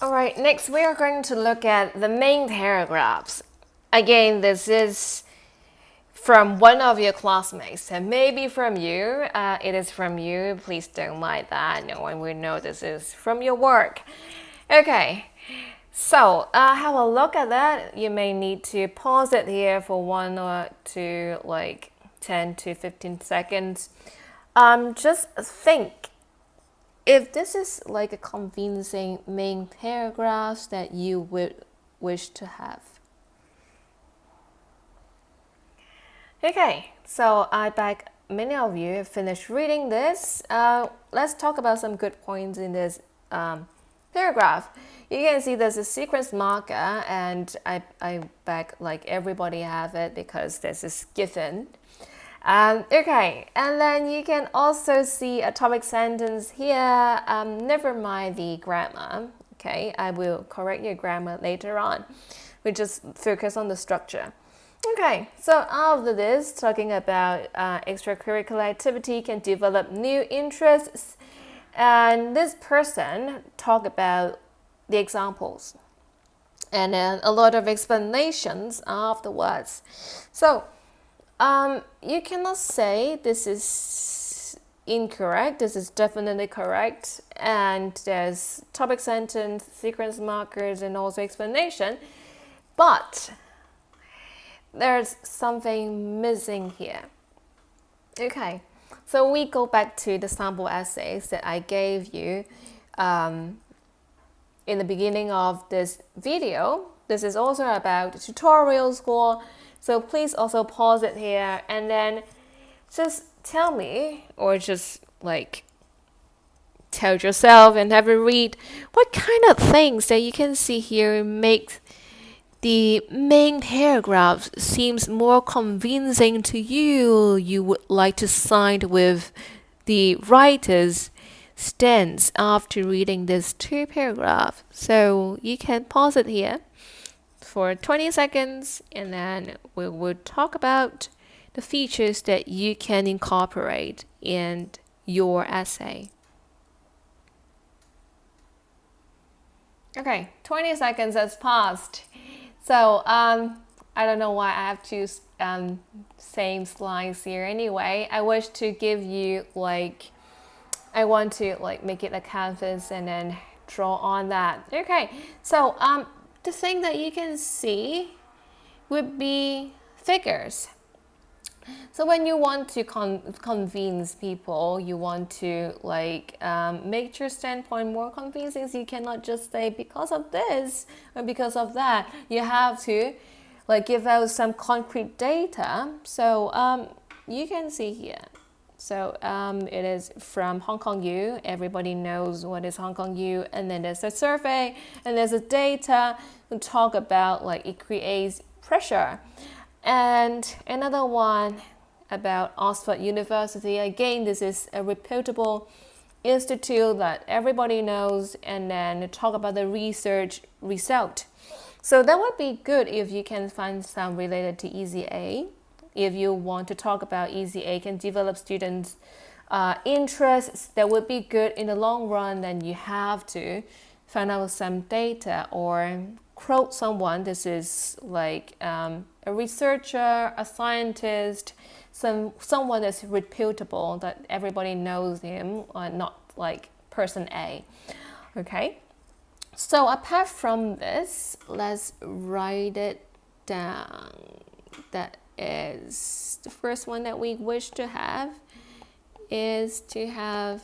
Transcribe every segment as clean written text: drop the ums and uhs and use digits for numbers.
Alright, next we are going to look at the main paragraphs. Again, this is from one of your classmates, and maybe from you. It is from you. Please don't mind that. No one will know this is from your work. Okay, so have a look at that. You may need to pause it here for 1 or 2, 10 to 15 seconds. Just think if this is like a convincing main paragraph that you would wish to have. Okay, so I bet many of you have finished reading this. Let's talk about some good points in this paragraph. You can see there's a sequence marker, and I bet like everybody have it because this is given. Okay, and then you can also see a topic sentence here. Never mind the grammar. Okay, I will correct your grammar later on. We just focus on the structure. Okay, so after this, talking about extracurricular activity can develop new interests, and this person talk about the examples, and then a lot of explanations afterwards. So you cannot say this is incorrect, this is definitely correct, and there's topic sentence, sequence markers, and also explanation, but there's something missing here. Okay, so we go back to the sample essays that I gave you in the beginning of this video. This is also about tutorial score, so please also pause it here and then just tell me, or just tell yourself and have a read what kind of things that you can see here make the main paragraph seems more convincing to you. You would like to side with the writer's stance after reading these 2 paragraphs. So you can pause it here for 20 seconds, and then we will talk about the features that you can incorporate in your essay. Okay, 20 seconds has passed. So I don't know why I have 2 same slides here anyway. I wish to give you I want to make it a canvas and then draw on that. Okay, so the thing that you can see would be figures. So when you want to convince people, you want to make your standpoint more convincing. So you cannot just say because of this or because of that. You have to give out some concrete data. So you can see here. So it is from Hong Kong U. Everybody knows what is Hong Kong U. And then there's a survey and there's a data to talk about it creates pressure. And another one about Oxford University. Again, this is a reputable institute that everybody knows, and then talk about the research result. So that would be good if you can find some related to EZA. If you want to talk about EZA can develop students' interests, that would be good in the long run. Then you have to find out some data or quote someone. This is a researcher, a scientist, someone that's reputable, that everybody knows him, not person A. Okay, so apart from this, let's write it down. That is the first one that we wish to have is to have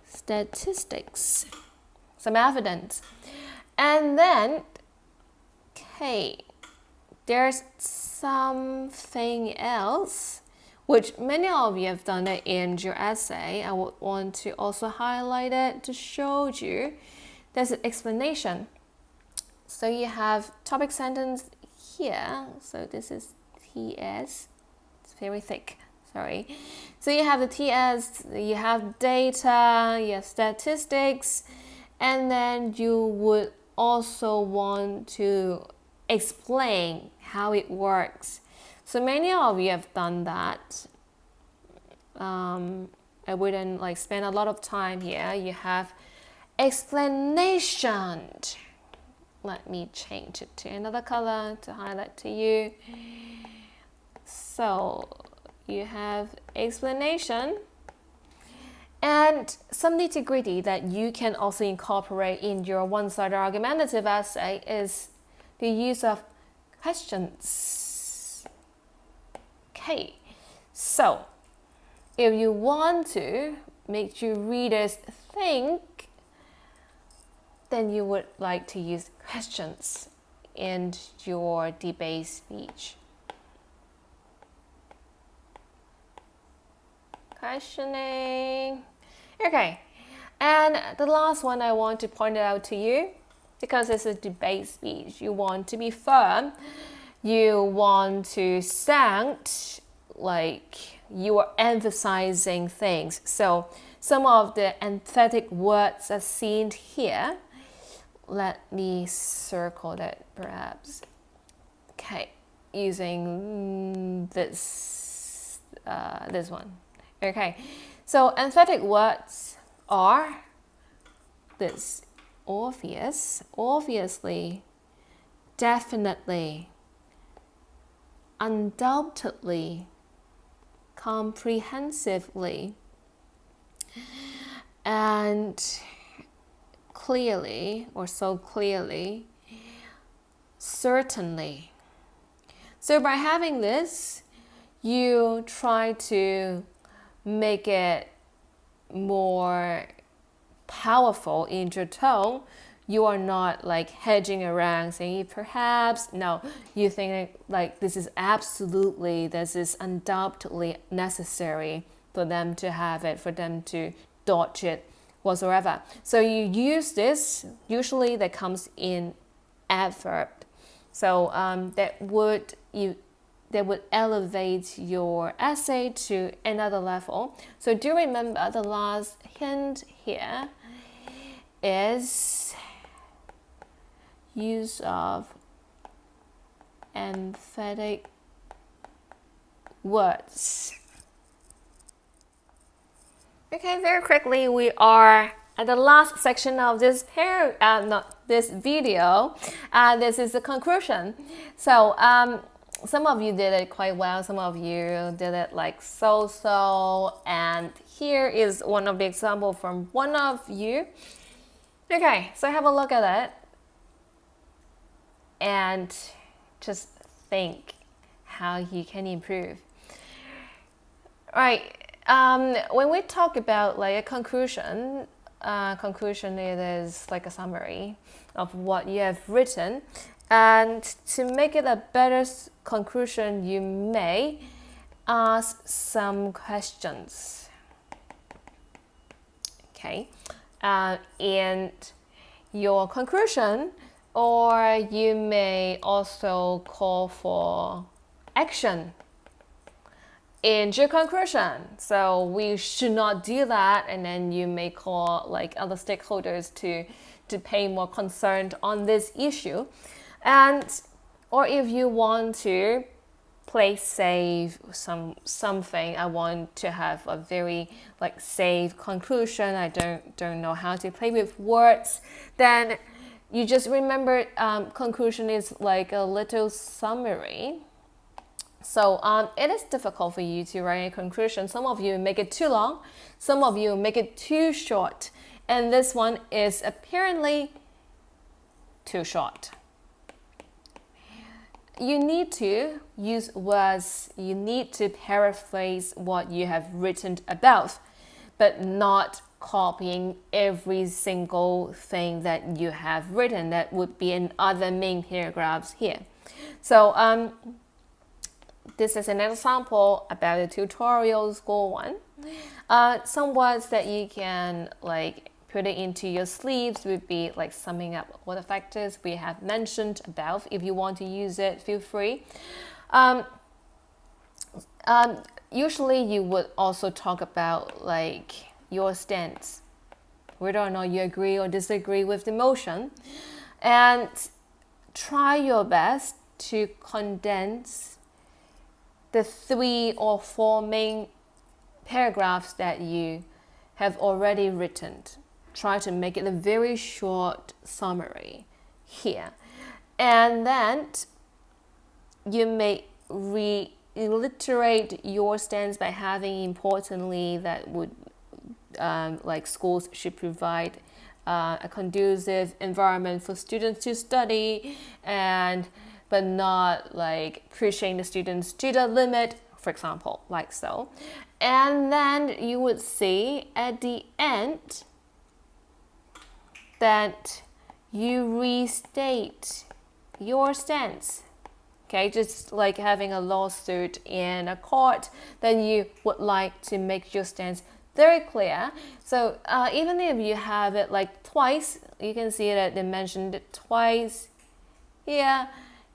statistics, some evidence. And then, okay, there's something else which many of you have done it in your essay. I would want to also highlight it to show you there's an explanation. So you have topic sentence here. So this is TS. It's very thick. Sorry. So you have the TS, you have data, you have statistics, and then you would also want to explain how it works. So many of you have done that. I wouldn't spend a lot of time here. You have explanation. Let me change it to another color to highlight to you. So you have explanation. And some nitty-gritty that you can also incorporate in your one-sided argumentative essay is the use of questions. Okay, so if you want to make your readers think, then you would like to use questions in your debate speech. Questioning. Okay, and the last one I want to point it out to you, because it's a debate speech, you want to be firm, you want to sound like you are emphasizing things. So some of the emphatic words are seen here. Let me circle that perhaps. Okay, using this one. Okay, so emphatic words are this: obvious, obviously, definitely, undoubtedly, comprehensively, and clearly, or so clearly, certainly. So by having this, you try to make it more powerful in your tone. You are not like hedging around saying perhaps. No, you think like this is absolutely, this is undoubtedly necessary for them to have it, for them to dodge it whatsoever. So you use this, usually that comes in adverb. So that would elevate your essay to another level. So do remember the last hint here is use of emphatic words. Okay, very quickly, we are at the last section of this video. This is the conclusion. So some of you did it quite well, some of you did it like so, and here is one of the examples from one of you. Okay, so have a look at it and just think how you can improve. Right, when we talk about like a conclusion, it is like a summary of what you have written. And to make it a better conclusion, you may ask some questions. Okay, in your conclusion, or you may also call for action in your conclusion. So we should not do that, and then you may call like other stakeholders to pay more concern on this issue. And or if you want to play safe, something, I want to have a very like safe conclusion, I don't know how to play with words, then you just remember conclusion is like a little summary. So it is difficult for you to write a conclusion. Some of you make it too long, some of you make it too short, and this one is apparently too short. You need to use words, you need to paraphrase what you have written above, but not copying every single thing that you have written. That would be in other main paragraphs here. So this is an example about the tutorial score one. Some words that you can like put it into your sleeves would be like summing up all the factors we have mentioned above. If you want to use it, feel free. Usually you would also talk about like your stance, whether or not you agree or disagree with the motion, and try your best to condense the 3 or 4 main paragraphs that you have already written. try to make it a very short summary here. And then you may reiterate your stance by having importantly that would like schools should provide a conducive environment for students to study, but not like pushing the students to the limit, for example, like so. And then you would see at the end that you restate your stance. Okay, just like having a lawsuit in a court, then you would like to make your stance very clear. So even if you have it like twice, you can see that they mentioned it twice here,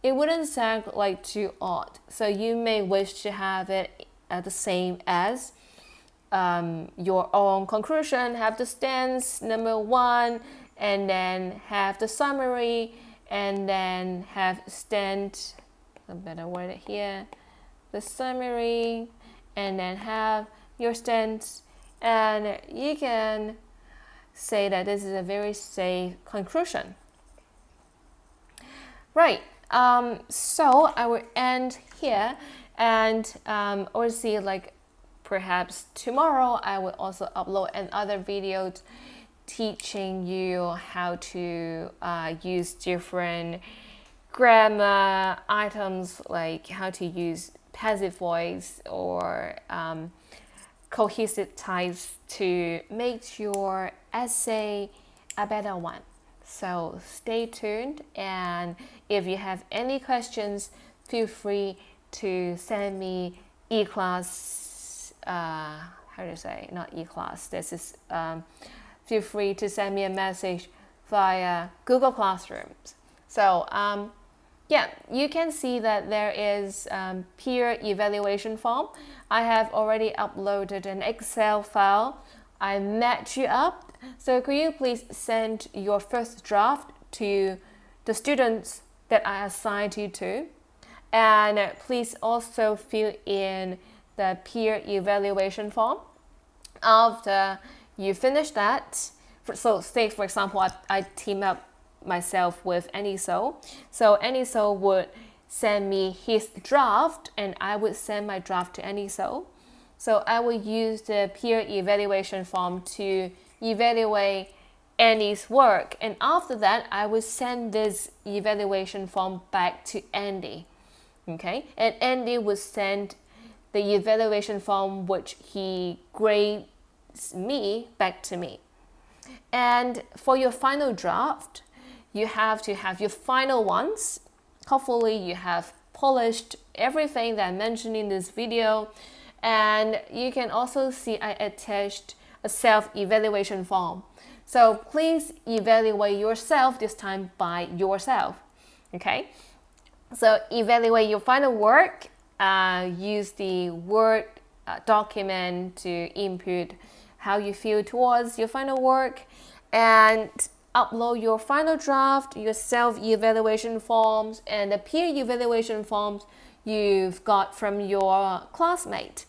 it wouldn't sound like too odd. So you may wish to have it the same as your own conclusion, have the stance number 1, and then have the summary, and then have stance, a better word here, the summary, and then have your stance, and you can say that this is a very safe conclusion. Right, so I will end here, and or see like perhaps tomorrow I will also upload another video teaching you how to use different grammar items, like how to use passive voice or cohesive types to make your essay a better one. So stay tuned, and if you have any questions, feel free to send me e-class, how to say, not e-class, this is, feel free to send me a message via Google Classrooms. So yeah, you can see that there is peer evaluation form. I have already uploaded an Excel file. I match you up. So could you please send your first draft to the students that I assigned you to? And please also fill in the peer evaluation form. After you finish that, so say for example, I team up myself with Aniso. So Aniso would send me his draft, and I would send my draft to Aniso. So I will use the peer evaluation form to evaluate Andy's work, and after that I will send this evaluation form back to Andy. Okay, and Andy will send the evaluation form which he grades me back to me. And for your final draft, you have to have your final ones. Hopefully you have polished everything that I mentioned in this video. And you can also see I attached a self-evaluation form. So please evaluate yourself this time by yourself. Okay? So evaluate your final work. Use the Word document to input how you feel towards your final work, and upload your final draft, your self-evaluation forms, and the peer evaluation forms you've got from your classmate,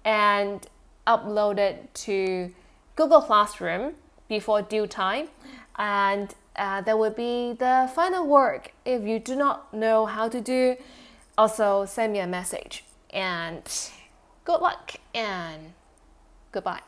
and upload it to Google Classroom before due time. And that will be the final work. If you do not know how to do, also send me a message. And good luck and goodbye.